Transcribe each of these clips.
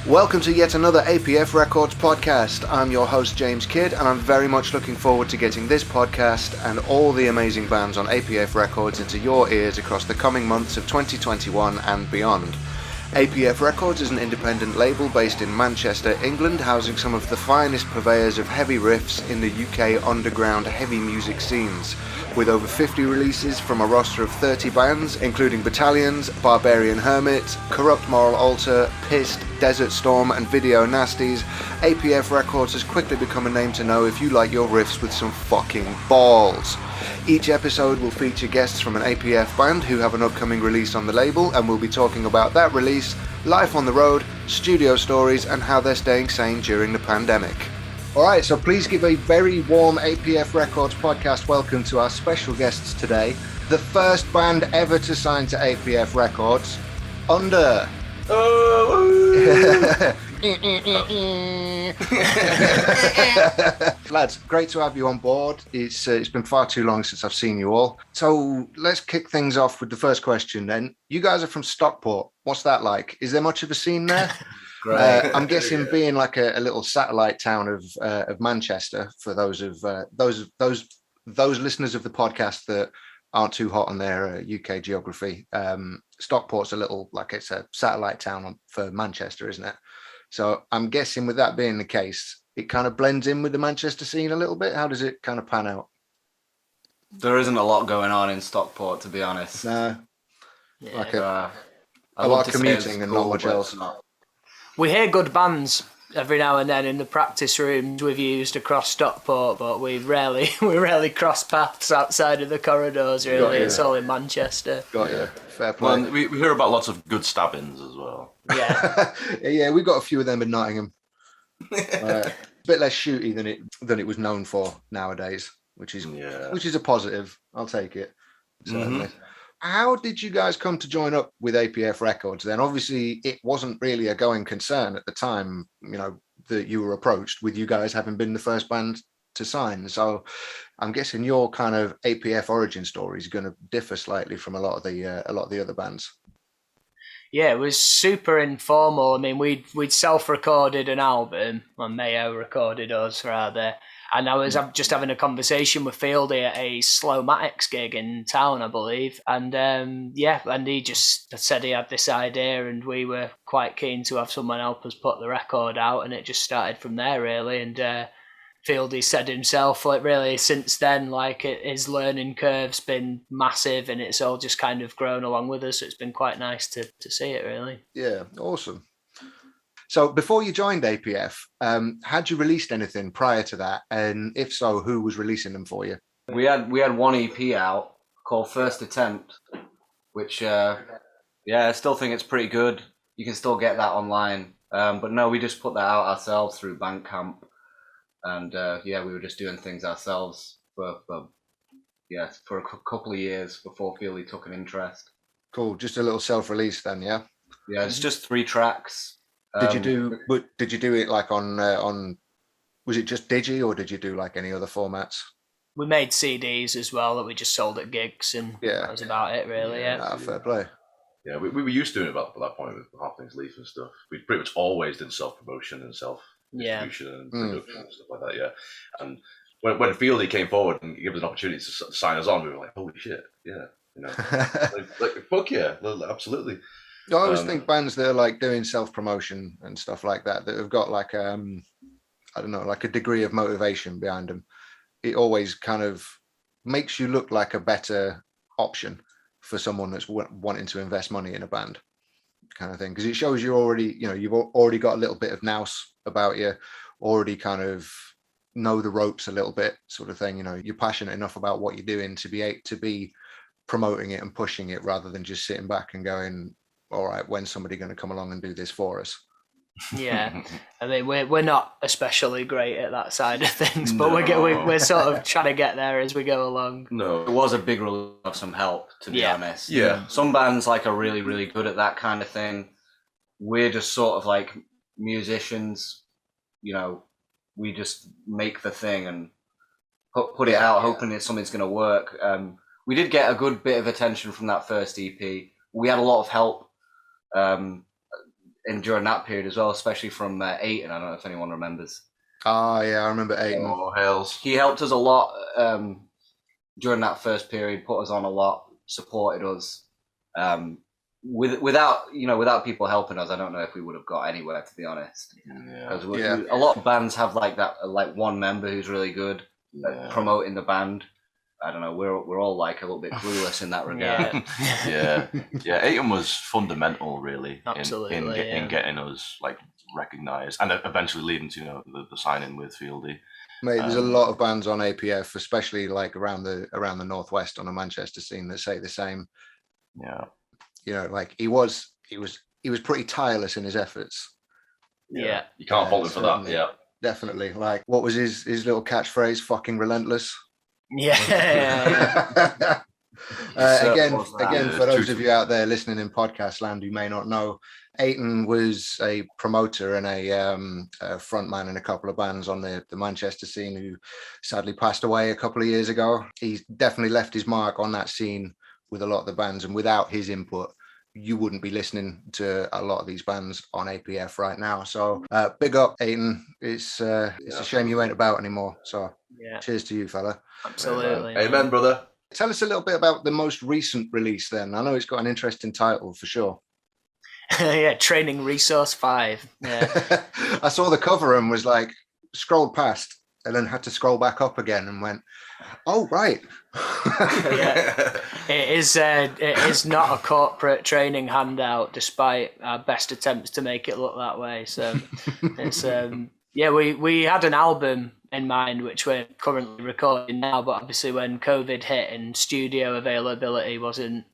Welcome to yet another APF Records podcast. I'm your host James Kidd, and I'm very much looking forward to getting this podcast and all the amazing bands on APF Records into your ears across the coming months of 2021 and beyond. APF Records is an independent label based in Manchester, England, housing some of the finest purveyors of heavy riffs in the UK underground heavy music scenes. With over 50 releases from a roster of 30 bands, including Battalions, Barbarian Hermit, Corrupt Moral Altar, Pissed, Desert Storm and Video Nasties, APF Records has quickly become a name to know if you like your riffs with some fucking balls. Each episode will feature guests from an APF band who have an upcoming release on the label, and we'll be talking about that release, life on the road, studio stories and how they're staying sane during the pandemic. Alright, so please give a very warm APF Records podcast welcome to our special guests today. The first band ever to sign to APF Records, Under. Lads, great to have you on board. It's been far too long since I've seen you all. So let's kick things off with the first question then. You guys are from Stockport. What's that like? Is there much of a scene there? I'm guessing being like a little satellite town of Manchester, for those listeners of the podcast that aren't too hot on their UK geography. Stockport's a little, like, it's a satellite town for Manchester, isn't it? So I'm guessing with that being the case, it kind of blends in with the Manchester scene a little bit. How does it kind of pan out? There isn't a lot going on in Stockport, to be honest. No, yeah, like a lot of commuting and not much else. We hear good bands every now and then in the practice rooms we've used across Stockport, but we rarely cross paths outside of the corridors, really. It's all in Manchester. Got you. Fair play. Well, we hear about lots of good stabbings as well. Yeah. Yeah, we've got a few of them in Nottingham. A bit less shooty than it was known for nowadays, which is a positive. I'll take it. Certainly. Mm-hmm. How did you guys come to join up with APF Records then? Obviously, it wasn't really a going concern at the time, that you were approached, with you guys having been the first band to sign. So I'm guessing your kind of APF origin story is going to differ slightly from a lot of the other bands. Yeah, it was super informal. I mean, we'd self-recorded an album, or Mayo recorded us rather. And I was just having a conversation with Fieldy at a Slowmatics gig in town, I believe. And and he just said he had this idea, and we were quite keen to have someone help us put the record out. And it just started from there, really. And Fieldy said himself, like, really, since then, like, his learning curve's been massive, and it's all just kind of grown along with us. So it's been quite nice to see it, really. Yeah, awesome. So before you joined APF, had you released anything prior to that? And if so, who was releasing them for you? We had one EP out called First Attempt, which, I still think it's pretty good. You can still get that online. But no, we just put that out ourselves through Bandcamp. And we were just doing things ourselves for a couple of years before Fieldy took an interest. Cool. Just a little self-release then, yeah? Yeah, it's just 3 tracks. Did you do it like on was it just digi, or did you do like any other formats? We made CDs as well that we just sold at gigs, and that was about it, really. Fair play. Yeah, we were used to doing it at that point with Half Things Leaf and stuff. We pretty much always did self-promotion and self-distribution and production and stuff like that, yeah. And when Fieldy came forward and gave us an opportunity to sign us on, we were like, holy shit, yeah. like fuck yeah, absolutely. I always think bands that are like doing self-promotion and stuff like that have got like like a degree of motivation behind them. It always kind of makes you look like a better option for someone that's wanting to invest money in a band, kind of thing, because it shows you've already got a little bit of nous about you, already kind of know the ropes a little bit, sort of thing. You're passionate enough about what you're doing to be promoting it and pushing it, rather than just sitting back and going, all right, when's somebody going to come along and do this for us? Yeah, I mean, we're not especially great at that side of things, but we're sort of trying to get there as we go along. No, it was a big relief of some help, to be honest. Yeah, some bands are really, really good at that kind of thing. We're just sort of like musicians, we just make the thing and put it out, hoping that something's going to work. We did get a good bit of attention from that first EP. We had a lot of help and during that period as well, especially from Aiton. I don't know if anyone remembers. Oh yeah, I remember Aiton. Oh, hells. He helped us a lot during that first period, put us on a lot, supported us. Without people helping us, I don't know if we would have got anywhere, to be honest. Because a lot of bands have like that, like one member who's really good at promoting the band. I don't know. We're all like a little bit clueless in that regard. Yeah. Aiton was fundamental, really, Absolutely, in getting us like recognised, and eventually leading to the signing with Fieldy. Mate, there's a lot of bands on APF, especially like around the northwest on the Manchester scene, that say the same. Yeah. Like he was pretty tireless in his efforts. Yeah. You can't fault him for that. Yeah. Definitely. Like, what was his little catchphrase? Fucking relentless. Yeah. Again, for those of you out there listening in podcast land who may not know, Aiton was a promoter and a front man in a couple of bands on the Manchester scene who sadly passed away a couple of years ago. He's definitely left his mark on that scene with a lot of the bands, and without his input, you wouldn't be listening to a lot of these bands on APF right now. So big up, Aiton. It's a shame you ain't about anymore. So cheers to you, fella. Absolutely. Amen, brother. Tell us a little bit about the most recent release then. I know it's got an interesting title for sure. Training Resource 5. Yeah. I saw the cover and was like, scrolled past and then had to scroll back up again and went, oh, right. It is not a corporate training handout, despite our best attempts to make it look that way. So it's we had an album in mind which we're currently recording now, but obviously when COVID hit and studio availability wasn't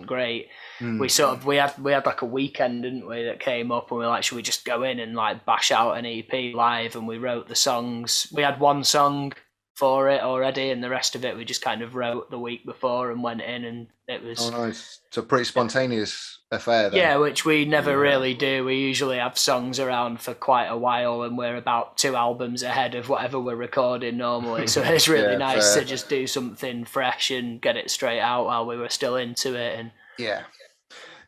great, we had like a weekend, didn't we, that came up and we were like, should we just go in and like bash out an EP live? And we wrote the songs. We had one song for it already, and the rest of it we just kind of wrote the week before and went in, and it was nice. It's a pretty spontaneous affair then. Yeah, which we never really do. We usually have songs around for quite a while and we're about 2 albums ahead of whatever we're recording normally, so it's really nice to just do something fresh and get it straight out while we were still into it. And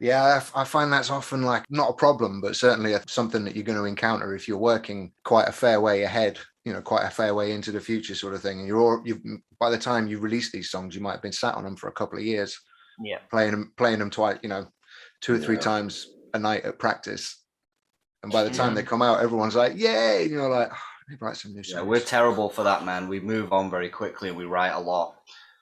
I find that's often like not a problem, but certainly something that you're going to encounter if you're working quite a fair way ahead, quite a fair way into the future sort of thing. And by the time you release these songs, you might have been sat on them for a couple of years, playing them twice, 2 or 3 times a night at practice. And by the time they come out, everyone's like, yay! And you're like, let me write some new songs. Yeah, we're terrible for that, man. We move on very quickly and we write a lot.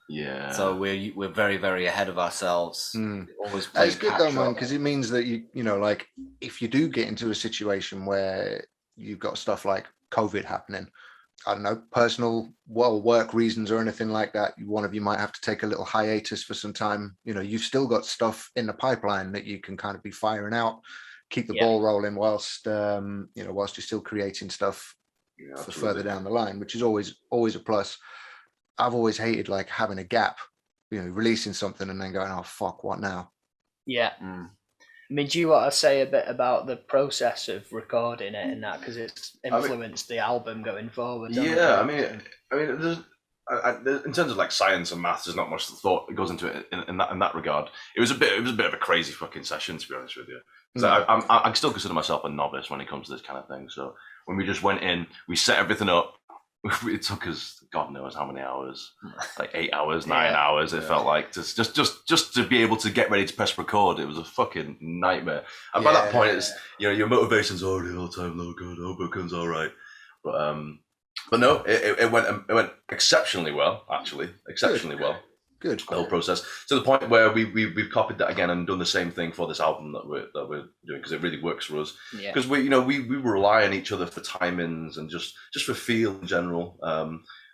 Yeah. So we're very, very ahead of ourselves. Always play That's good though, man, because it means that like if you do get into a situation where you've got stuff like COVID happening, I don't know, personal work reasons or anything like that, one of you might have to take a little hiatus for some time. You've still got stuff in the pipeline that you can kind of be firing out, keep the ball rolling whilst you're still creating stuff for further down the line, which is always a plus. I've always hated like having a gap, releasing something and then going, oh fuck, what now? Yeah. I mean, do you want to say a bit about the process of recording it and that, because it's influenced the album going forward? Yeah, I mean, there's, in terms of like science and maths, there's not much thought that goes into it in that regard. It was a bit of a crazy fucking session, to be honest with you. So I still consider myself a novice when it comes to this kind of thing. So when we just went in, we set everything up. It took us God knows how many hours, like 8 hours, 9 hours. It felt like just to be able to get ready to press record. It was a fucking nightmare. And by that point, it's your motivation's already all the time. Oh God, I hope it comes all right. But no, it went exceptionally well. Actually, exceptionally well. Good. The whole process, to the point where we've copied that again and done the same thing for this album that we're doing, because it really works for us. Because we rely on each other for timings and just for feel in general.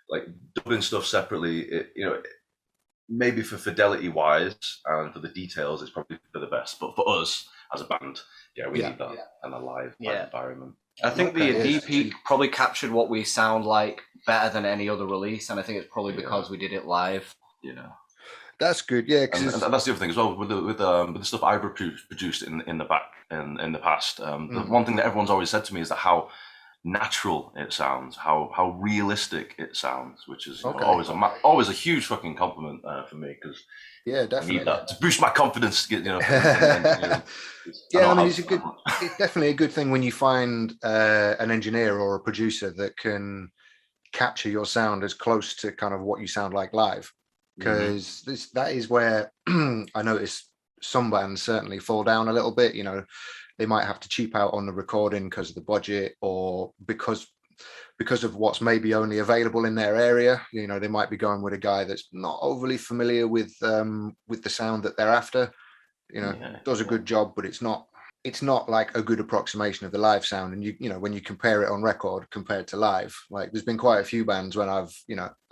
Like dubbing stuff separately, maybe for fidelity wise and for the details, it's probably for the best. But for us as a band, we need that and a live environment. I think the EP probably captured what we sound like better than any other release, and I think it's probably because we did it live. Yeah, that's good. Yeah, and that's the other thing as well with the stuff I've produced in the past. The one thing that everyone's always said to me is that how natural it sounds, how realistic it sounds, which is Okay. always a huge fucking compliment for me, because Yeah, I definitely. need that to boost my confidence. Yeah, I mean, it's definitely a good thing when you find an engineer or a producer that can capture your sound as close to kind of what you sound like live, because that is where I notice some bands certainly fall down a little bit. You know, they might have to cheap out on the recording because of the budget, or because of what's maybe only available in their area. You know, they might be going with a guy that's not overly familiar with the sound that they're after. You know, does a good job, but it's not like a good approximation of the live sound. And you know, when you compare it on record compared to live, like there's been quite a few bands when I've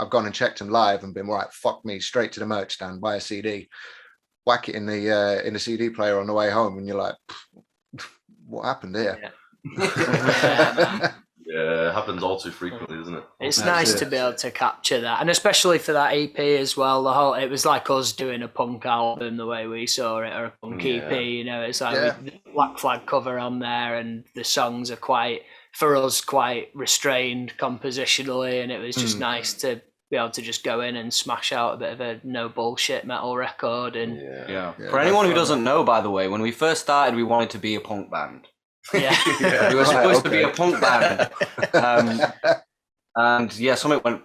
gone and checked them live and been right, fuck me, straight to the merch stand, buy a CD, whack it in the CD player on the way home, and you're like, what happened here? Yeah, it happens all too frequently, isn't it? It's nice to be able to capture that, and especially for that EP as well. It was like us doing a punk album the way we saw it, or a punk EP. You know, it's like the Black Flag cover on there, and the songs are quite restrained compositionally, and it was just nice to be able to just go in and smash out a bit of a no bullshit metal record. And for anyone who doesn't know, by the way, when we first started, we wanted to be a punk band. We were supposed to be a punk band, and something went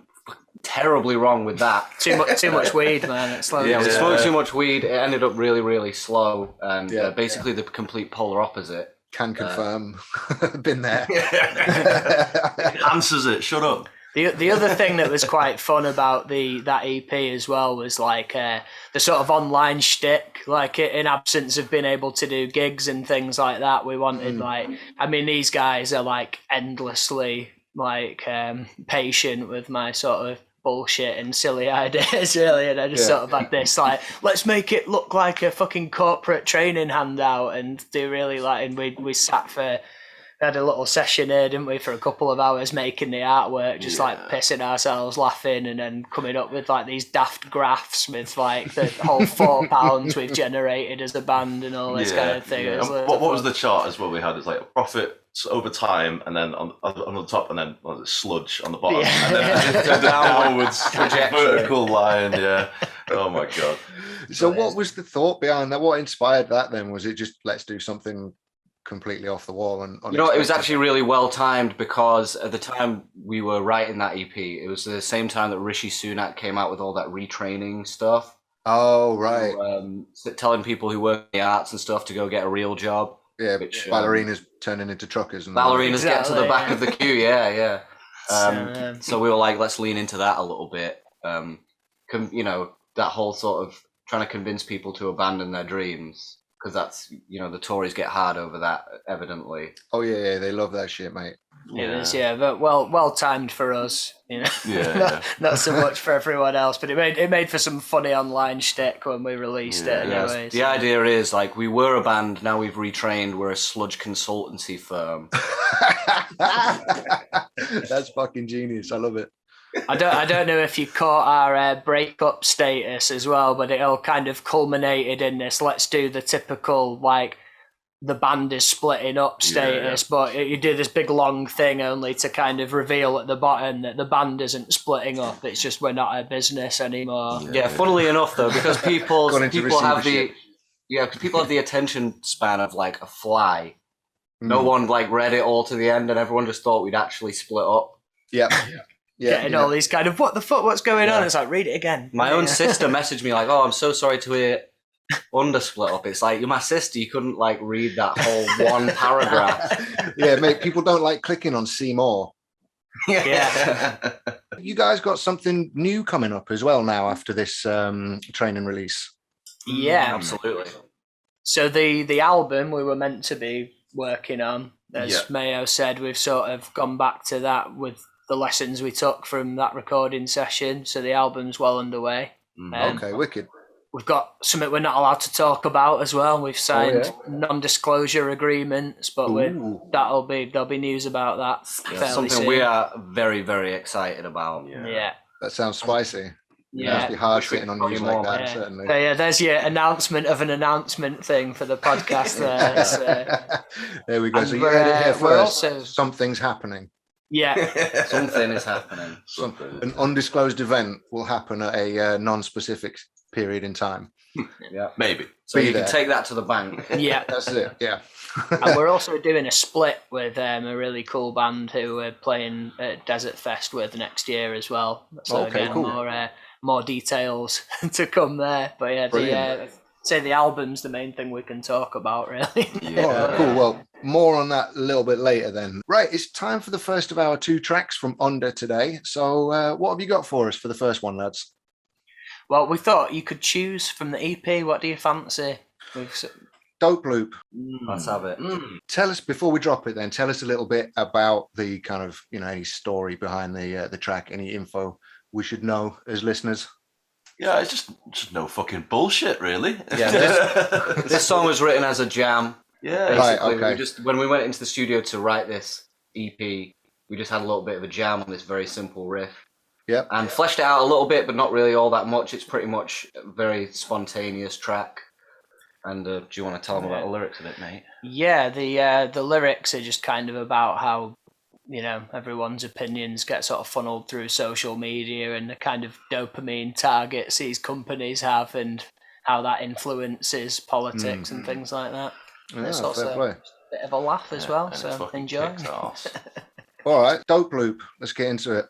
terribly wrong with that. Too much weed, man. It's slow. We smoked too much weed. It ended up really, really slow, and basically the complete polar opposite. Can confirm. Been there. Answers it. Shut up. The other thing that was quite fun about that EP as well was like the sort of online shtick. Like in absence of being able to do gigs and things like that, we wanted these guys are like endlessly like patient with my sort of bullshit and silly ideas, really, and I just sort of had this like, let's make it look like a fucking corporate training handout, and do really like, and we sat for. We had a little session here, didn't we, for a couple of hours making the artwork, just like pissing ourselves laughing, and then coming up with like these daft graphs with like the whole £4 we've generated as a band and all this kind of thing. What was the chart as well we had? It's like profit over time, and then on the top, and then sludge on the bottom, and then downwards vertical line. Oh my god. So what was the thought behind that? What inspired that then? Was it just let's do something completely off the wall? And it was actually really well timed, because at the time we were writing that EP, it was the same time that Rishi Sunak came out with all that retraining stuff. Oh, right. So, telling people who work in the arts and stuff to go get a real job. Yeah, which ballerinas turning into truckers. And ballerinas get to the back of the queue, so we were like, let's lean into that a little bit. That whole sort of trying to convince people to abandon their dreams. Because that's, the Tories get hard over that, evidently. Oh, yeah, they love that shit, mate. It was, but well timed for us, not so much for everyone else, but it made for some funny online shtick when we released it anyway. The idea is, like, we were a band, now we've retrained, we're a sludge consultancy firm. That's fucking genius, I love it. I don't know if you caught our breakup status as well, but it all kind of culminated in this, let's do the typical, like, the band is splitting up status, but you do this big long thing only to kind of reveal at the bottom that the band isn't splitting up, it's just we're not a business anymore. Funnily enough though, because people have the attention span of like a fly. No one like read it all to the end, and everyone just thought we'd actually split up. Getting all these kind of, what the fuck, what's going on? It's like, read it again. My own sister messaged me like, oh, I'm so sorry to hear under split up. It's like, you're my sister, you couldn't like read that whole one paragraph. Yeah, mate, people don't like clicking on see more. You guys got something new coming up as well now after this training release. Yeah, absolutely. So the album we were meant to be working on, as Mayo said, we've sort of gone back to that with the lessons we took from that recording session. So the album's well underway. Okay, wicked. We've got something we're not allowed to talk about as well. We've signed non-disclosure agreements, but there'll be news about that fairly something soon. We are very, very excited about. Yeah. That sounds spicy. Yeah. It must be hard sitting on news like that, certainly. There's your announcement of an announcement thing for the podcast there. There we go. So you heard it here first. Something's happening. Yeah. Something is happening. An undisclosed event will happen at a non-specific period in time. Yeah, maybe. So Be you there. can take that to the bank. Yeah. That's it. Yeah. And we're also doing a split with a really cool band who we're playing at Desert Fest with next year as well. So Okay, again, cool. more details to come there. But yeah, Brilliant. the album's the main thing we can talk about, really. All right, cool. Well, more on that a little bit later then. Right, it's time for the first of our 2 tracks from Under today. So what have you got for us for the first one, lads? Well, we thought you could choose from the EP. What do you fancy? Dope Loop. Let's have it. Tell us, before we drop it then, tell us a little bit about the kind of, any story behind the track, any info we should know as listeners. Yeah, it's just no fucking bullshit, really. Yeah, this song was written as a jam. Yeah. Basically, Right, okay. when we went into the studio to write this EP, we just had a little bit of a jam on this very simple riff. Yep. And fleshed it out a little bit, but not really all that much. It's pretty much a very spontaneous track. And do you want to tell them about the lyrics of it, mate? Yeah, the lyrics are just kind of about how, everyone's opinions get sort of funneled through social media and the kind of dopamine targets these companies have and how that influences politics and things like that. Yeah, It's also fair play. a bit of a laugh as well, so enjoy. All right, Dope Loop. Let's get into it.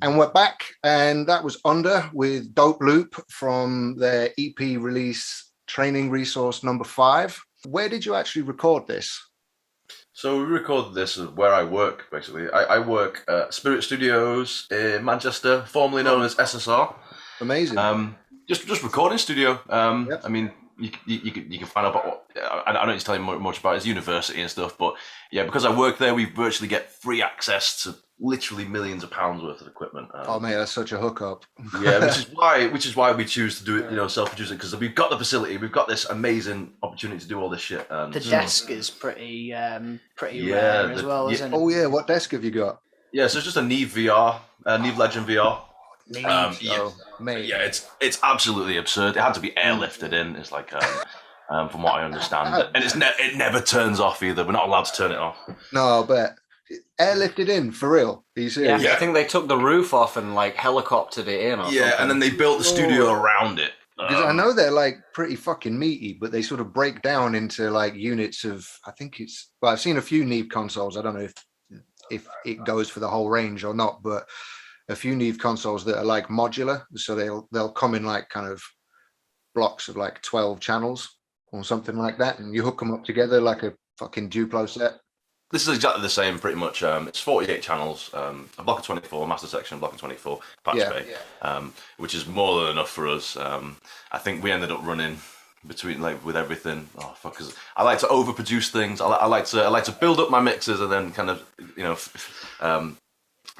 And we're back, and that was Under with Dope Loop from their EP release, Training Resource number 5. Where did you actually record this? So we recorded this where I work, basically. I work at Spirit Studios in Manchester, formerly known as SSR. Amazing. Just recording studio. Yep. I mean, you can find out about. I don't need to tell you much about his university and stuff, but yeah, because I work there, we virtually get free access to literally millions of pounds worth of equipment. Oh man, that's such a hookup. Yeah, which is why we choose to do it, self-producing, because we've got the facility, we've got this amazing opportunity to do all this shit. The desk is pretty rare as well, isn't it? Oh yeah, what desk have you got? Yeah, so it's just a Neve VR, Neve Legend VR. It's absolutely absurd. It had to be airlifted in. It's like, from what I understand, and it never turns off either. We're not allowed to turn it off. No, but airlifted in for real. Are you serious? Yeah, I think they took the roof off and like helicoptered it in. Or something. And then they built the studio around it. Because I know they're like pretty fucking meaty, but they sort of break down into like units of. I think it's. Well, I've seen a few Neve consoles. I don't know if it goes for the whole range or not, but a few Neve consoles that are like modular, so they'll come in like kind of blocks of like 12 channels or something like that, and you hook them up together like a fucking Duplo set. This is exactly the same, pretty much. It's 48 channels, a block of 24, master section, block of 24, patch bay, which is more than enough for us. I think we ended up running between like with everything. Oh fuck! Because I like to overproduce things. I like to build up my mixes and then kind of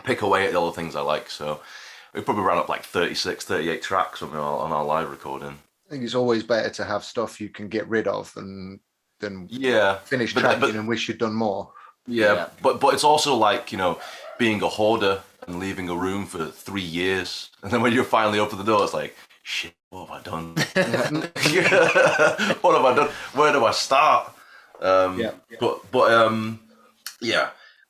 pick away at all the things I like. So we probably ran up like 36, 38 tracks on our live recording. I think it's always better to have stuff you can get rid of than finish tracking and wish you'd done more. Yeah, but it's also like, being a hoarder and leaving a room for 3 years, and then when you're finally open the door, it's like, shit, what have I done? What have I done? Where do I start? But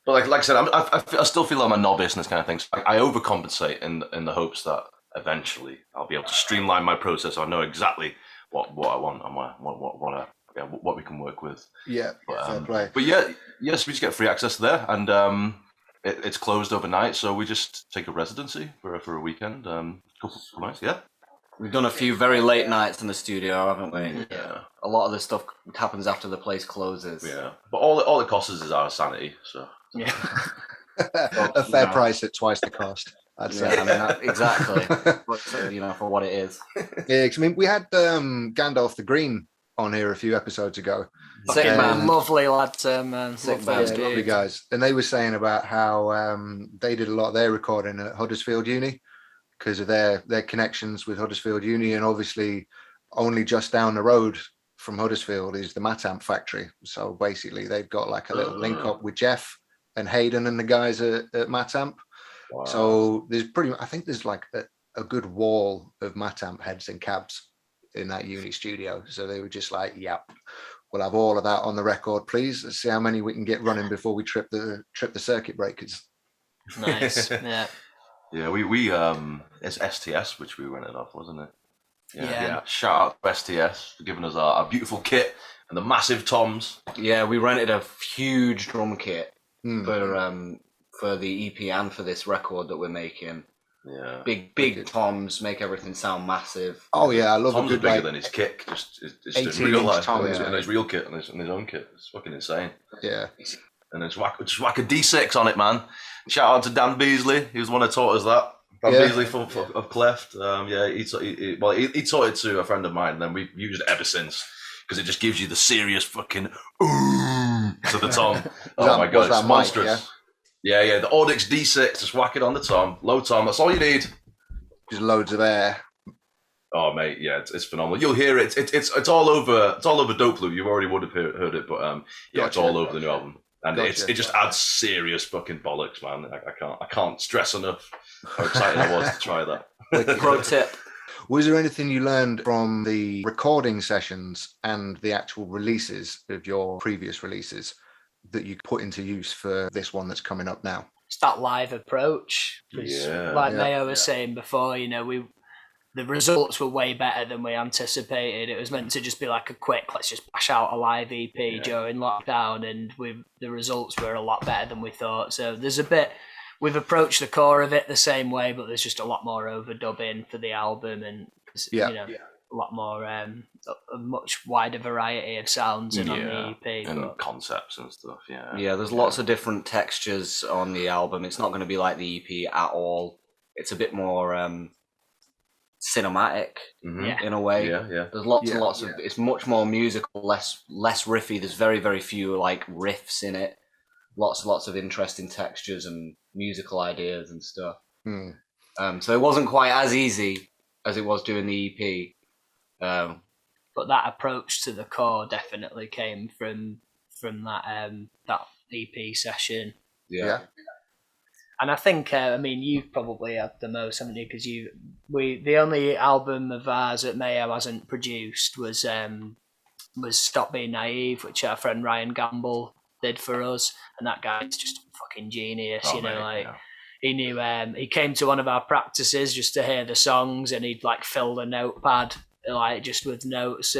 like I said, I still feel I'm a novice in this kind of thing. So I overcompensate in the hopes that eventually I'll be able to streamline my process. So I know exactly what I want and what we can work with. Yeah, fair play. But yes, we just get free access there, and it's closed overnight, so we just take a residency for a weekend. Couple of nights, yeah. We've done a few very late nights in the studio, haven't we? Yeah. A lot of the stuff happens after the place closes. Yeah, but all it costs us is our sanity. So yeah, a fair price at twice the cost. I'd say. Exactly. But, for what it is. Yeah, because I mean, we had Gandalf the Green on here a few episodes ago. Sick man, lovely lads, man. Lovely guys. And they were saying about how they did a lot of their recording at Huddersfield Uni because of their connections with Huddersfield Uni, and obviously only just down the road from Huddersfield is the Matamp factory. So basically they've got like a little link up with Jeff and Hayden and the guys at Matamp. Wow. So I think there's like a good wall of Matamp heads and cabs in that uni studio. So they were just like, yep, we'll have all of that on the record, please. Let's see how many we can get running before we trip the circuit breakers. Nice. Yeah. Yeah, we it's STS which we rented off, wasn't it? Yeah. Shout out to STS for giving us our beautiful kit and the massive toms. Yeah, we rented a huge drum kit for the EP and for this record that we're making. Yeah, big toms make everything sound massive. Oh yeah, I love Tom's a good bigger than his kick. Just in real life, tom, and his real kit and his own kit. It's fucking insane. Yeah, and then just whack a D6 on it, man. Shout out to Dan Beasley. He was the one who taught us that. Dan Beasley of Cleft. He taught it to a friend of mine, and then we've used it ever since because it just gives you the serious fucking to the tom. Oh my god, it's monstrous. Yeah, the Audix D6, just whack it on the tom, low tom, that's all you need. Just loads of air. Oh mate, yeah, it's phenomenal. You'll hear it. It's all over Dope Loop. You already would have heard it, but it's all over the new album. And it just adds serious fucking bollocks, man. I can't stress enough how excited I was to try that. Pro tip. Was there anything you learned from the recording sessions and the actual releases of your previous releases that you put into use for this one that's coming up now? It's that live approach. Mayo was saying before, the results were way better than we anticipated. It was meant to just be like a quick, let's just bash out a live EP during lockdown, and the results were a lot better than we thought. So there's a bit, we've approached the core of it the same way, but there's just a lot more overdubbing for the album, and a lot more a much wider variety of sounds in on the EP and concepts and stuff. There's lots of different textures on the album. It's not going to be like the EP at all. It's a bit more cinematic in a way. There's lots and lots of. It's much more musical, less riffy. There's very, very few like riffs in it. Lots of interesting textures and musical ideas and stuff. So it wasn't quite as easy as it was doing the EP. But that approach to the core definitely came from that EP session. Yeah. And I think, you've probably had the most, haven't you? Because the only album of ours that Mayo hasn't produced was Stop Being Naive, which our friend Ryan Gamble did for us, and that guy's just fucking genius. He knew. He came to one of our practices just to hear the songs, and he'd like fill the notepad just with notes,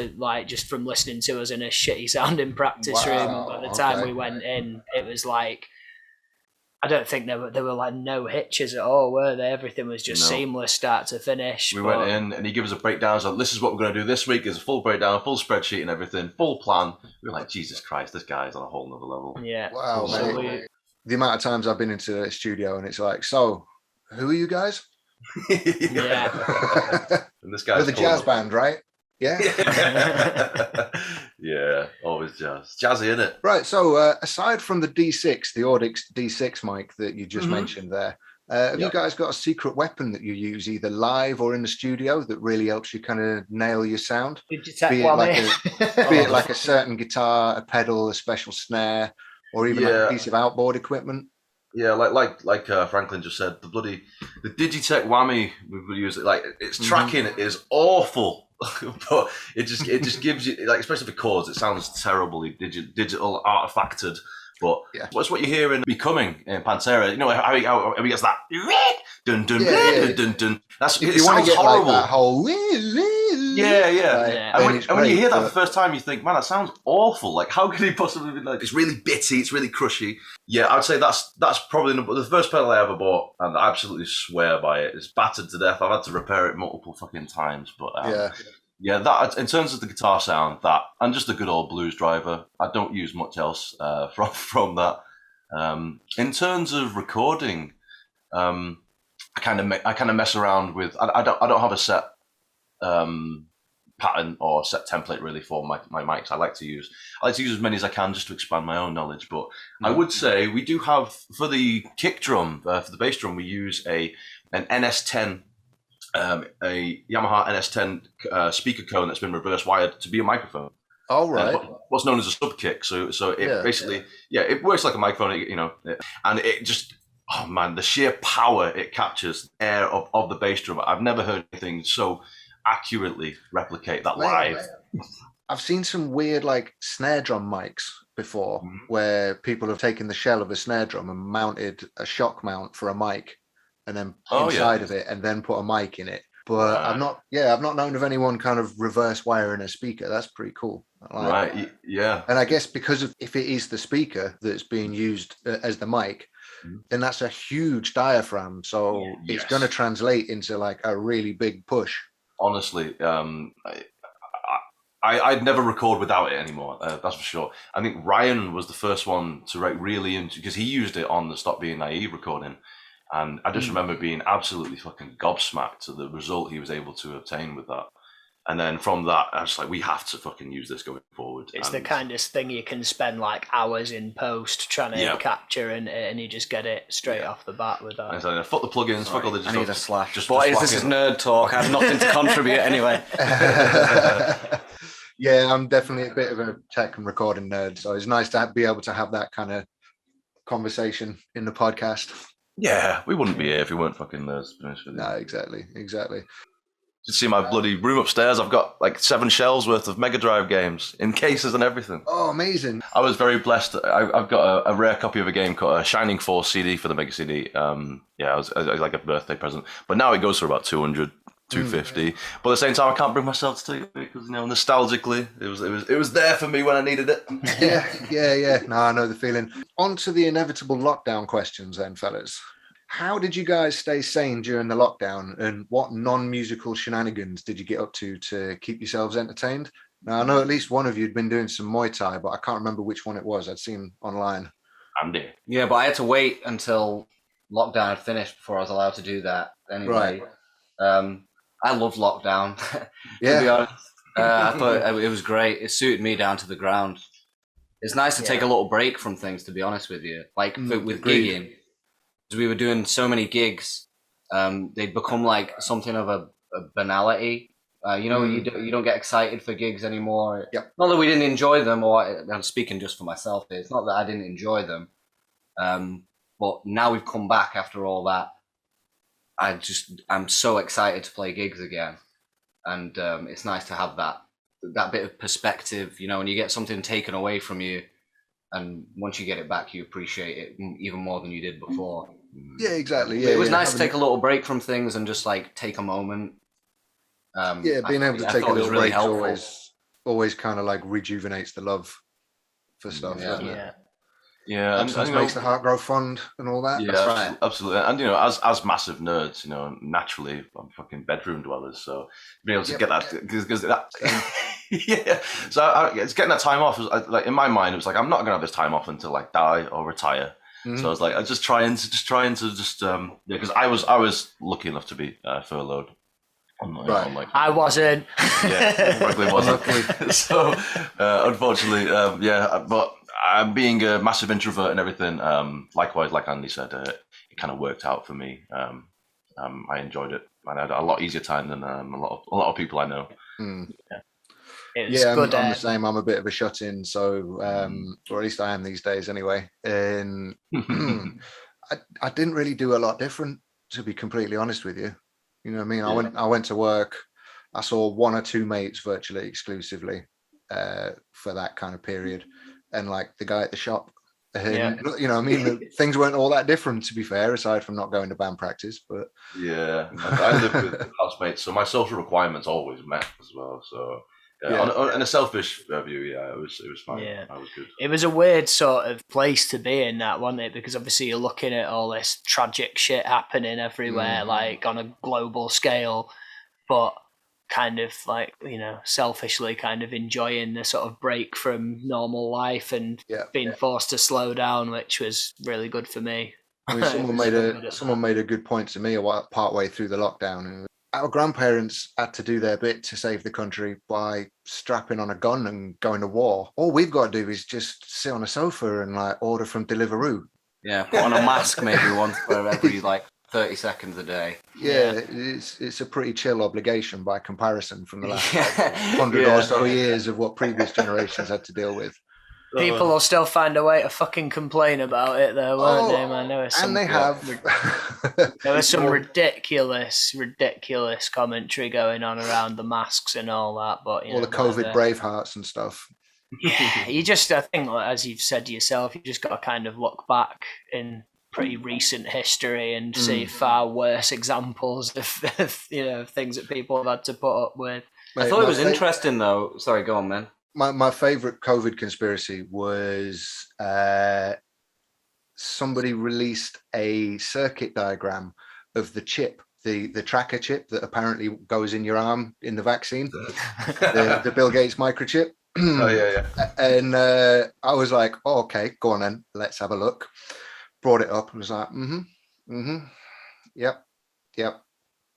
just from listening to us in a shitty sounding practice room. And by the time we went in, it was like, I don't think there were like no hitches at all, were there? Everything was just seamless, start to finish. We went in and he gave us a breakdown. So this is what we're going to do this week. Is a full breakdown, full spreadsheet and everything, full plan. We were like, Jesus Christ, this guy's on a whole nother level. Yeah. Wow, mate. The amount of times I've been into a studio and it's like, so who are you guys? Yeah. And this guy's with a jazz band, right? Yeah. Yeah, always jazz. Jazzy, innit? Right, so aside from the D6, the Audix D6 mic that you just mentioned there, have you guys got a secret weapon that you use either live or in the studio that really helps you kind of nail your sound? Be it like a certain guitar, a pedal, a special snare, or even like a piece of outboard equipment? Yeah, like Franklin just said, the Digitech whammy we use it. Like its tracking is awful, but it just gives you, like, especially for chords, it sounds terribly digital artifacted. But what's what you hear in Becoming in Pantera? You know how he gets that dun dun dun dun. That's if you want to get horrible. Like that whole And when you hear that for the first time, you think, man, that sounds awful. Like, how could he possibly be like? It's really bitty. It's really crushy. Yeah, I'd say that's probably the first pedal I ever bought, and I absolutely swear by it. It's battered to death. I've had to repair it multiple fucking times, but yeah, that in terms of the guitar sound, that and just a good old blues driver. I don't use much else from that. In terms of recording, I kind of mess around with. I don't have a set pattern or set template really for my mics. I like to use as many as I can just to expand my own knowledge. But I would say we do have for the kick drum, for the bass drum, we use an NS10. A Yamaha NS10 speaker cone that's been reverse wired to be a microphone. Oh, right. What's known as a sub kick. So it basically, it works like a microphone, and it just, oh man, the sheer power it captures air of the bass drum. I've never heard anything so accurately replicate that live. I've seen some weird like snare drum mics before where people have taken the shell of a snare drum and mounted a shock mount for a mic. And then inside of it, and then put a mic in it. But I've not known of anyone kind of reverse wiring a speaker. That's pretty cool. Right, yeah. And I guess because of if it is the speaker that's being used as the mic, then that's a huge diaphragm. So it's going to translate into like a really big push. Honestly, I'd never record without it anymore. That's for sure. I think Ryan was the first one to really into, because he used it on the Stop Being Naive recording. And I just remember being absolutely fucking gobsmacked to the result he was able to obtain with that. And then from that, I was like, we have to fucking use this going forward. It's the kind of thing you can spend like hours in post trying to capture, and you just get it straight off the bat with that. And so, fuck the plugins, fuck all the I need a slash. Just this is nerd talk. I have nothing to contribute anyway. Yeah, I'm definitely a bit of a tech and recording nerd, so it's nice to be able to have that kind of conversation in the podcast. Yeah, we wouldn't be here if we weren't fucking nerds. No, exactly. You see my bloody room upstairs? I've got like 7 shelves worth of Mega Drive games in cases and everything. Oh, amazing. I was very blessed. I've got a rare copy of a game called a Shining Force CD for the Mega CD. It was like a birthday present. But now it goes for about 200, 250. But at the same time, I can't bring myself to take it because, nostalgically, it was there for me when I needed it. Yeah. No, I know the feeling. On to the inevitable lockdown questions then, fellas. How did you guys stay sane during the lockdown, and what non-musical shenanigans did you get up to keep yourselves entertained? Now, I know at least one of you had been doing some Muay Thai, but I can't remember which one it was. I'd seen online. Andy. Yeah, but I had to wait until lockdown had finished before I was allowed to do that. Anyway, I loved lockdown. To be honest, I thought it was great. It suited me down to the ground. It's nice to take a little break from things. To be honest with you, like with gigging, because we were doing so many gigs, they'd become like something of a banality. You don't get excited for gigs anymore. Yep. Not that we didn't enjoy them, or I'm speaking just for myself. It's not that I didn't enjoy them, but now we've come back after all that. I'm so excited to play gigs again, and it's nice to have that bit of perspective, when you get something taken away from you, and once you get it back, you appreciate it even more than you did before. Yeah, exactly. Yeah, it was nice to take a little break from things and just like take a moment. Being able to take a little really break always kind of like rejuvenates the love for stuff, doesn't it? Yeah, and makes the heart grow fond and all that. Yeah, that's right. Absolutely. And as massive nerds, naturally I'm fucking bedroom dwellers, so being able to get that, because that, yeah. So it's getting that time off. Like in my mind, it was like I'm not gonna have this time off until like die or retire. Mm-hmm. So I was like, I was just trying to because I was lucky enough to be furloughed. I wasn't. Yeah, luckily wasn't. So unfortunately, but I'm being a massive introvert and everything. Likewise, like Andy said, it kind of worked out for me. I enjoyed it. I had a lot easier time than a lot of people I know. Mm. Yeah, I'm the same. I'm a bit of a shut-in, so or at least I am these days anyway. And I didn't really do a lot different, to be completely honest with you. You know what I mean? Yeah. I went to work. I saw one or two mates virtually exclusively for that kind of period, and like the guy at the shop. And, you know what I mean? Things weren't all that different, to be fair, aside from not going to band practice. But yeah, I live with housemates, so my social requirements always met as well. So on a selfish view, it was fine. Yeah. I was good. It was a weird sort of place to be in, that, wasn't it? Because obviously you're looking at all this tragic shit happening everywhere, like on a global scale, but kind of like, selfishly kind of enjoying the sort of break from normal life and being forced to slow down, which was really good for me. I mean, someone made a good point to me partway through the lockdown. Our grandparents had to do their bit to save the country by strapping on a gun and going to war. All we've got to do is just sit on a sofa and like order from Deliveroo. Yeah, put on a mask maybe once for every 30 seconds a day. Yeah, it's a pretty chill obligation by comparison from the last 100 or so years of what previous generations had to deal with. People will still find a way to fucking complain about it, though, won't they, man? They have. There was some ridiculous commentary going on around the masks and all that, but all the COVID Bravehearts and stuff. Yeah, I think, as you've said yourself, you just got to kind of look back in pretty recent history and see far worse examples of things that people have had to put up with. I thought it was interesting, though. Sorry, go on, man. My favorite COVID conspiracy was somebody released a circuit diagram of the chip, the tracker chip that apparently goes in your arm in the vaccine, the Bill Gates microchip. Oh, yeah. And I was like, oh, okay, go on then, let's have a look. Brought it up and was like, yep.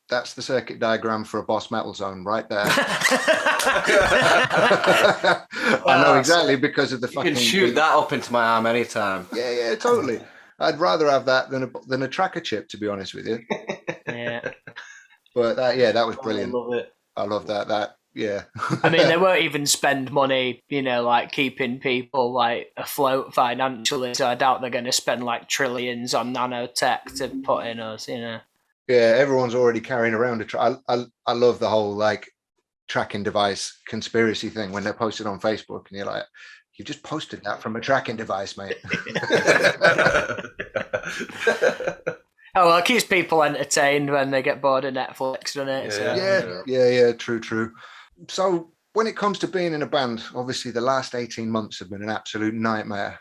That's the circuit diagram for a Boss Metal Zone right there. I know exactly, because of the fucking... You can shoot that up into my arm anytime. Yeah, totally. I'd rather have that than a tracker chip, to be honest with you. Yeah. But that was brilliant. I love it. I love that. Yeah. I mean, they won't even spend money, like keeping people like afloat financially. So I doubt they're going to spend like trillions on nanotech to put in us, Yeah, everyone's already carrying around I love the whole like tracking device conspiracy thing when they're posted on Facebook, and you're like, you just posted that from a tracking device, mate. Oh, well, it keeps people entertained when they get bored of Netflix, doesn't it? Yeah, true. So when it comes to being in a band, obviously the last 18 months have been an absolute nightmare.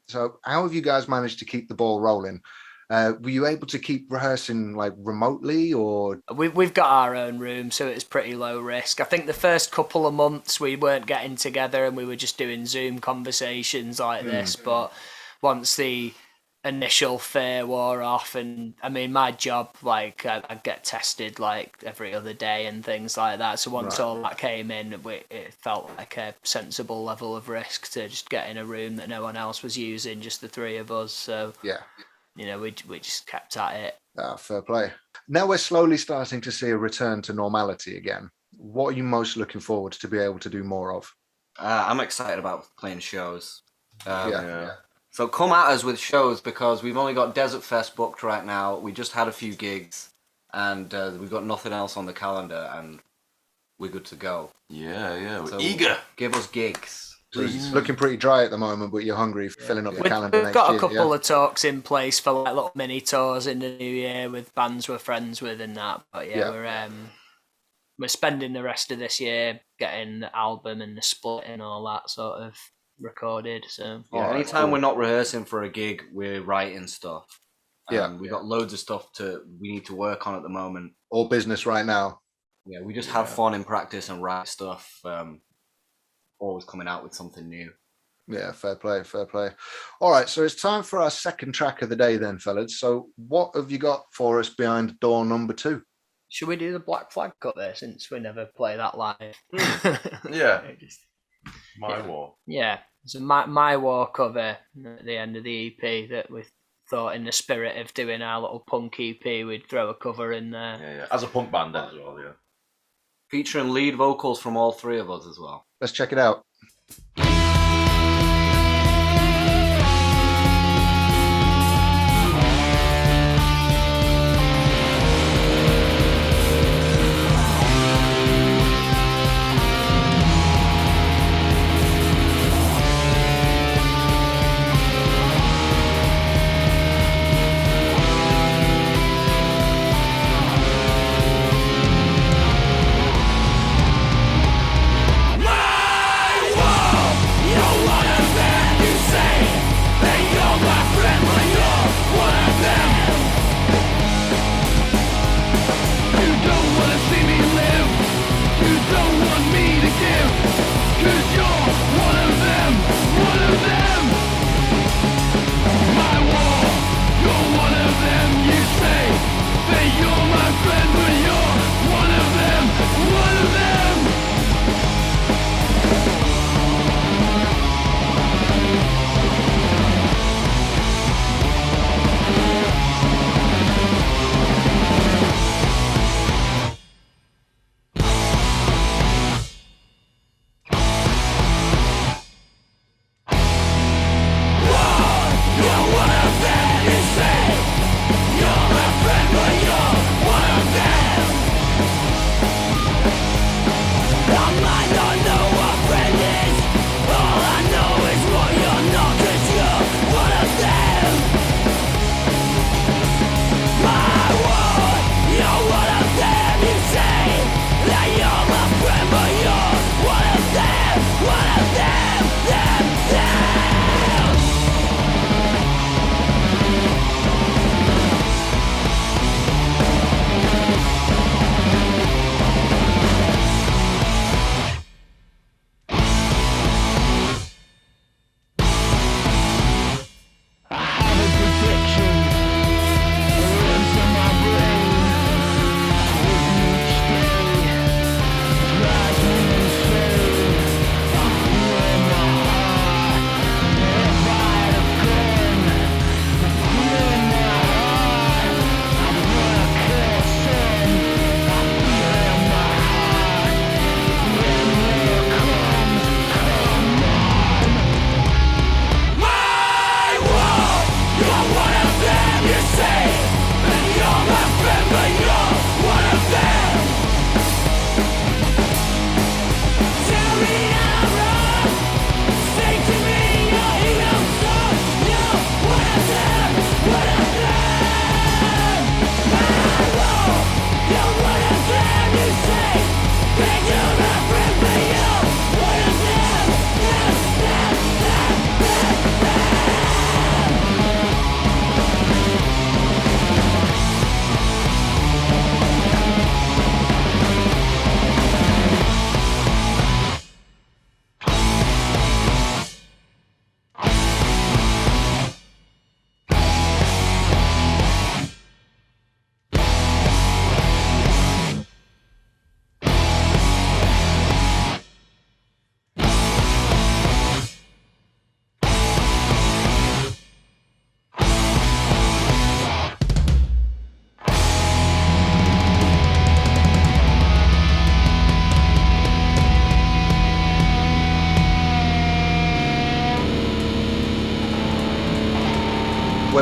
So how have you guys managed to keep the ball rolling? Were you able to keep rehearsing like remotely, or? We've got our own room, so it's pretty low risk. I think the first couple of months we weren't getting together and we were just doing Zoom conversations like this, but once the initial fear wore off, and I mean my job, like I get tested like every other day and things like that, so once all that came in, it felt like a sensible level of risk to just get in a room that no one else was using, just the three of us. So we just kept at it. Fair play. Now we're slowly starting to see a return to normality again. What are you most looking forward to be able to do more of? I'm excited about playing shows. So come at us with shows, because we've only got Desert Fest booked right now. We just had a few gigs, and we've got nothing else on the calendar, and we're good to go. Yeah, we're So eager. Give us gigs, please. It's looking pretty dry at the moment, but you're hungry, filling up the calendar We've next got year. a couple of talks in place for like little mini tours in the new year with bands we're friends with and that. But we're spending the rest of this year getting the album and the split and all that sort of recorded. So anytime we're not rehearsing for a gig, we're writing stuff. We've got loads of stuff we need to work on at the moment. All business right now. Yeah, we just have fun in practice and write stuff. Always coming out with something new. Yeah, fair play. All right, so it's time for our second track of the day then, fellas. So what have you got for us behind door number 2? Should we do the Black Flag cut there, since we never play that live? Yeah. My War. Yeah, it's a My War cover at the end of the EP that we thought, in the spirit of doing our little punk EP, we'd throw a cover in there. Yeah. As a punk band as well, yeah. Featuring lead vocals from all three of us as well. Let's check it out. My war!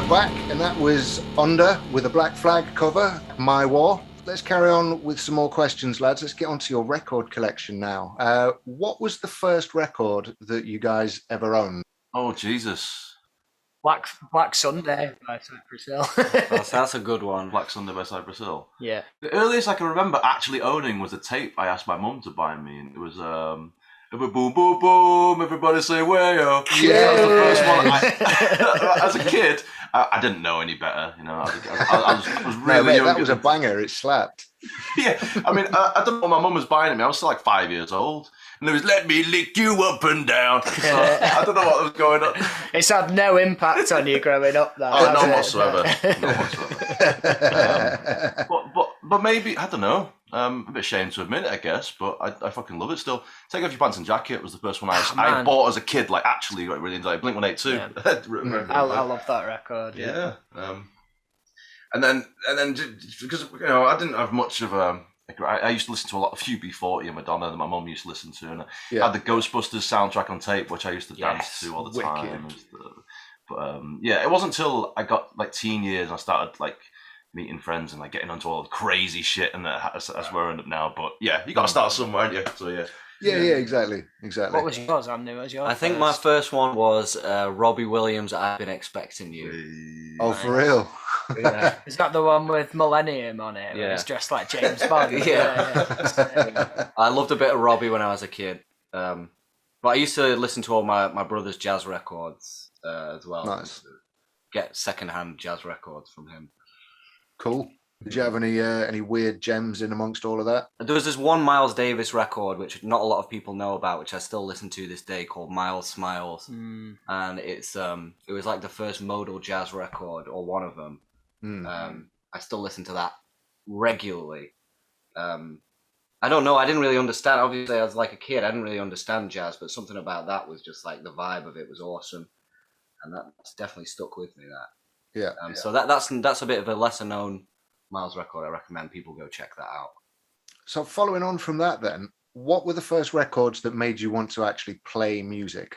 we're back, and that was Under with a Black Flag cover, My War. Let's carry on with some more questions, lads. Let's get onto your record collection now. What was the first record that you guys ever owned? Oh, Jesus. Black Sunday by Cypress Hill. That's a good one. Black Sunday by Cypress Hill. Yeah. The earliest I can remember actually owning was a tape I asked my mum to buy me, and it was boom, boom, boom, everybody say wayo. Yeah. That was the first one. As a kid, I didn't know any better. You know, I was really young. That was a banger. It slapped. Yeah, I mean, I don't know what my mum was buying at me. I was still like 5 years old. And it was, let me lick you up and down. So, I don't know what was going on. It's had no impact on you growing up, though. Oh, none whatsoever. None whatsoever. But maybe, I don't know. I'm a bit ashamed to admit it, I guess, but I fucking love it still. Take Off Your Pants and Jacket was the first one I bought as a kid, like actually got really into it. Blink 182. Yeah. I love that record. Yeah. And then because, you know, I didn't have much of a... I used to listen to a lot of UB40 and Madonna that my mum used to listen to, and I had the Ghostbusters soundtrack on tape, which I used to dance to all the time. But yeah, it wasn't until I got like teen years and I started like meeting friends and like getting onto all the crazy shit, and that's where I end up now. But yeah, you got to start somewhere, aren't you? So yeah. Yeah, exactly. What was yours, Andy? What was yours? I think my first one was Robbie Williams, I've Been Expecting You. Oh, for real? Yeah. Is that the one with Millennium on it? Yeah. He's dressed like James Bond. Yeah. I loved a bit of Robbie when I was a kid. But I used to listen to all my brother's jazz records as well. Nice. Get second-hand jazz records from him. Cool. Did you have any weird gems in amongst all of that? There was this one Miles Davis record, which not a lot of people know about, which I still listen to this day, called Miles Smiles. And it was like the first modal jazz record, or one of them. I still listen to that regularly. I don't know, I didn't really understand. Obviously, I was like a kid, I didn't really understand jazz, but something about that was just like the vibe of it was awesome. And that's definitely stuck with me, that. Yeah. So that's a bit of a lesser known Miles record. I recommend people go check that out. So following on from that then, what were the first records that made you want to actually play music?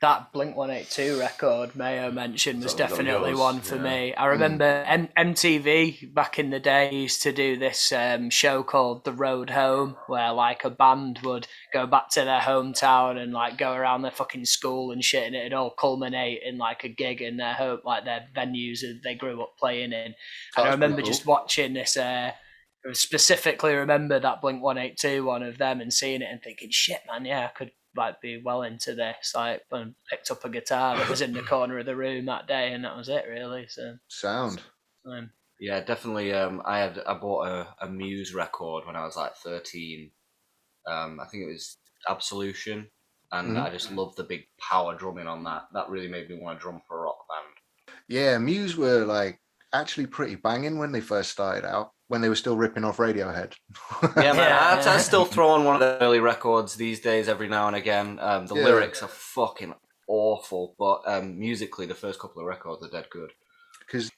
That Blink 182 record Mayo mentioned was definitely one for me. I remember MTV back in the day used to do this show called The Road Home, where like a band would go back to their hometown and like go around their fucking school and shit, and it'd all culminate in like a gig in their home, like their venues that they grew up playing in. And I remember just watching this. I specifically remember that Blink 182 one of them and seeing it and thinking, shit, man, yeah, I could like be well into this. Like, and picked up a guitar that was in the corner of the room that day, and that was it really. So sound. Yeah, definitely. I bought a Muse record when I was like 13. I think it was Absolution, and I just loved the big power drumming on that. That really made me want to drum for a rock band. Yeah, Muse were like actually pretty banging when they first started out, when they were still ripping off Radiohead. Yeah, man, I still throw on one of the early records these days every now and again. The lyrics are fucking awful, but musically, the first couple of records are dead good.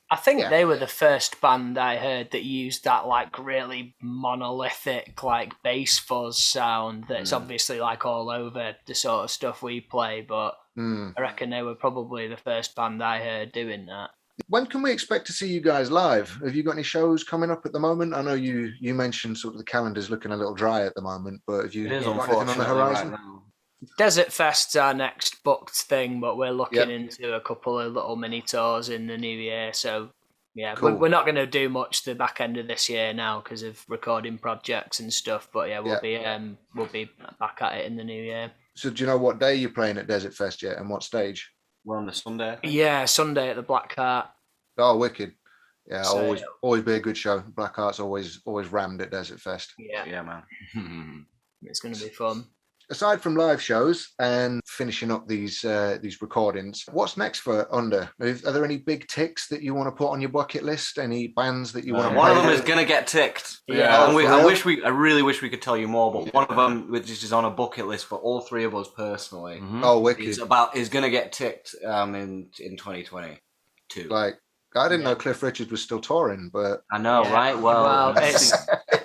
I think they were the first band I heard that used that like really monolithic like bass fuzz sound that's obviously like all over the sort of stuff we play, but I reckon they were probably the first band I heard doing that. When can we expect to see you guys live? Have you got any shows coming up at the moment? I know you mentioned sort of the calendar's looking a little dry at the moment, but have you got anything on the horizon? Right now. Desert Fest's our next booked thing, but we're looking into a couple of little mini tours in the new year. So yeah, cool. We're not going to do much the back end of this year now because of recording projects and stuff. But yeah, we'll be back at it in the new year. So do you know what day you're playing at Desert Fest yet, and what stage? We're on the Sunday. Yeah, Sunday at the Black Heart. Oh, wicked! Yeah, so, always be a good show. Black Heart's always rammed at Desert Fest. Yeah, man. It's going to be fun. Aside from live shows and finishing up these recordings, what's next for Under? Are there any big ticks that you want to put on your bucket list? Any bands that you want to? One of them is gonna get ticked. Yeah, I really wish we could tell you more, but one of them, which is on a bucket list for all three of us personally, oh, wicked! is gonna get ticked in 2022. Like, I didn't know Cliff Richard was still touring, but I know, right? Well, it's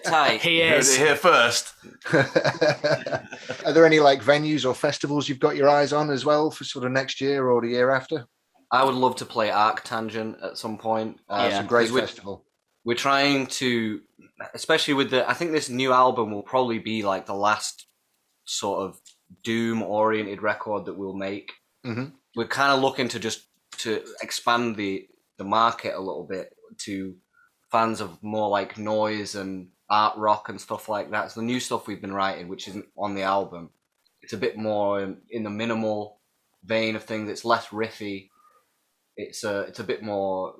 tight. He is here first. Are there any like venues or festivals you've got your eyes on as well for sort of next year or the year after? I would love to play Arctangent at some point. It's a great festival. We're trying to, especially with I think this new album will probably be like the last sort of doom-oriented record that we'll make. Mm-hmm. We're kind of looking to expand the market a little bit to fans of more like noise and art rock and stuff like that. So the new stuff we've been writing, which isn't on the album, it's a bit more in the minimal vein of things. It's less riffy. It's a bit more,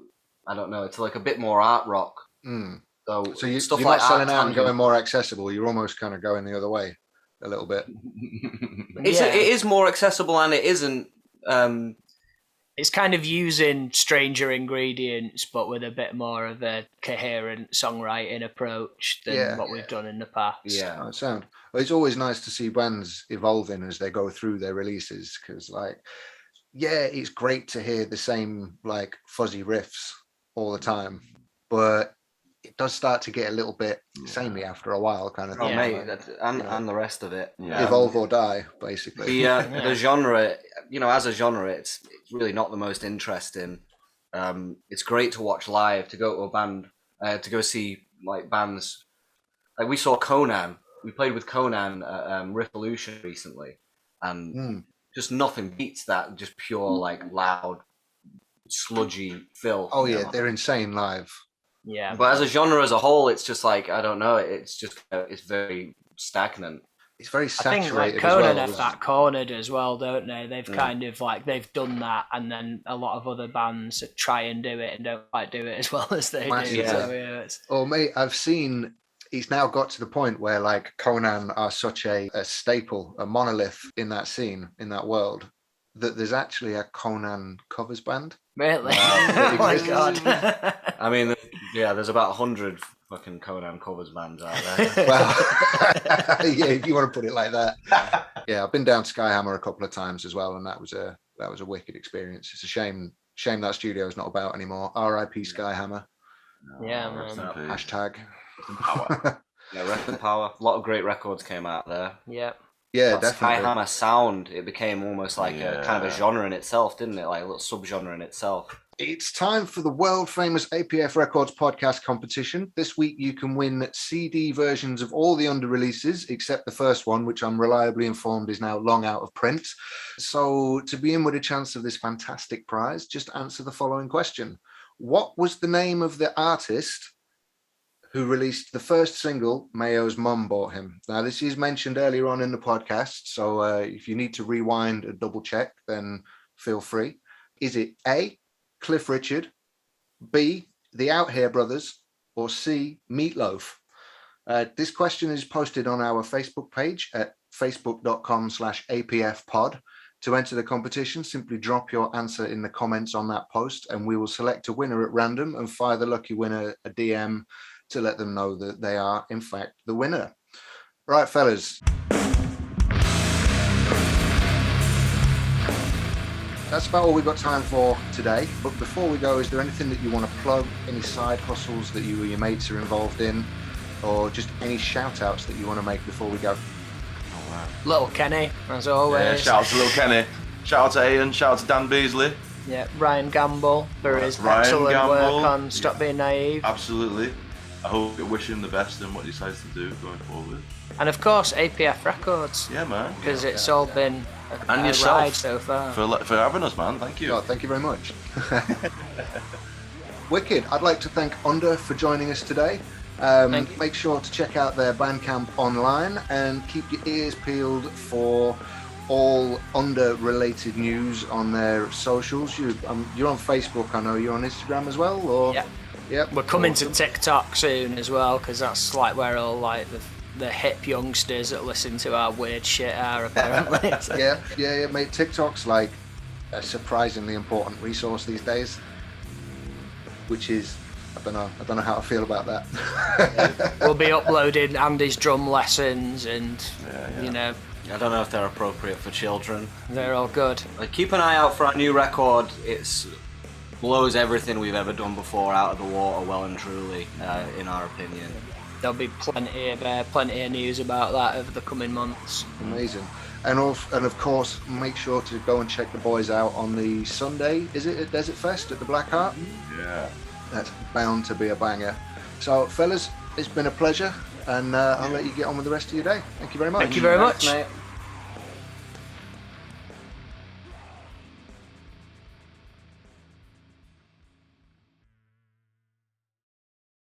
I don't know, it's like a bit more art rock. Mm. So you're stuff not like selling out and going more accessible. You're almost kind of going the other way a little bit. It is more accessible, and it isn't. It's kind of using stranger ingredients, but with a bit more of a coherent songwriting approach than what we've done in the past. Yeah, Well, it's always nice to see bands evolving as they go through their releases, because, like, it's great to hear the same like fuzzy riffs all the time, but it does start to get a little bit samey after a while, kind of thing. mate, and the rest of it. Evolve or die, basically. The genre, as a genre, it's really not the most interesting. It's great to watch live, to go to a band, to go see like bands. Like we saw Conan. We played with Conan at Revolution recently, and just nothing beats that. Just pure like loud, sludgy filth. Oh yeah, they're insane live. Yeah, but as a genre as a whole, it's just like, I don't know. It's just it's very stagnant. It's very saturated. I think like Conan have that cornered as well, don't they? They've kind of like they've done that, and then a lot of other bands try and do it and don't quite do it as well as they do. Yeah. So, mate, I've seen it's now got to the point where like Conan are such a staple, a monolith in that scene, in that world, that there's actually a Conan covers band. Really? Oh my god! I mean, there's about 100 fucking Conan covers bands out there. Well, if you want to put it like that. Yeah, I've been down to Skyhammer a couple of times as well, and that was a wicked experience. It's a shame that studio's not about anymore. R.I.P. Skyhammer. Yeah, man. Hashtag. Record power. A lot of great records came out there. Yeah. Yeah, that definitely. Skyhammer sound, it became almost like a kind of a genre in itself, didn't it? Like a little subgenre in itself. It's time for the world famous APF Records podcast competition. This week you can win CD versions of all the under releases, except the first one, which I'm reliably informed is now long out of print. So to be in with a chance of this fantastic prize, just answer the following question. What was the name of the artist who released the first single Mayo's Mum Bought Him? Now, this is mentioned earlier on in the podcast, so if you need to rewind and double check, then feel free. Is it A, Cliff Richard, B, the Out Here Brothers, or C, Meatloaf? This question is posted on our Facebook page at facebook.com/APFpod. To enter the competition, simply drop your answer in the comments on that post, and we will select a winner at random and fire the lucky winner a DM to let them know that they are, in fact, the winner. Right, fellas. That's about all we've got time for today. But before we go, is there anything that you want to plug? Any side hustles that you or your mates are involved in? Or just any shout-outs that you want to make before we go? Little Kenny, as always. Yeah, shout out to Little Kenny. Shout out to Ian. Shout out to Dan Beasley. Yeah, Ryan Gamble for his Ryan excellent Gamble. work on Stop Being Naive. Absolutely. I hope you wish him the best in what he decides to do going forward. And of course, APF Records. Yeah, man. Because it's all been a yourself ride so far. For having us, man. Thank you. Oh, thank you very much. Wicked. I'd like to thank Under for joining us today. Make sure to check out their Bandcamp online and keep your ears peeled for all Under-related news on their socials. You're on Facebook, I know. You're on Instagram as well? Or? Yeah. Yep. We're coming to TikTok soon as well, because that's like where all like the hip youngsters that listen to our weird shit are, apparently. So. Yeah, mate. TikTok's like a surprisingly important resource these days, which is, I don't know how I feel about that. We'll be uploading Andy's drum lessons and, you know. I don't know if they're appropriate for children. They're all good. Like, keep an eye out for our new record. It's blows everything we've ever done before out of the water, well and truly, in our opinion. there'll be plenty of news about that over the coming months. Amazing. And of course, make sure to go and check the boys out on the Sunday. Is it at Desert Fest at the Black Heart? Yeah. That's bound to be a banger. So, fellas, it's been a pleasure, and I'll let you get on with the rest of your day. Thank you very much. Thank you very much. Thanks, mate.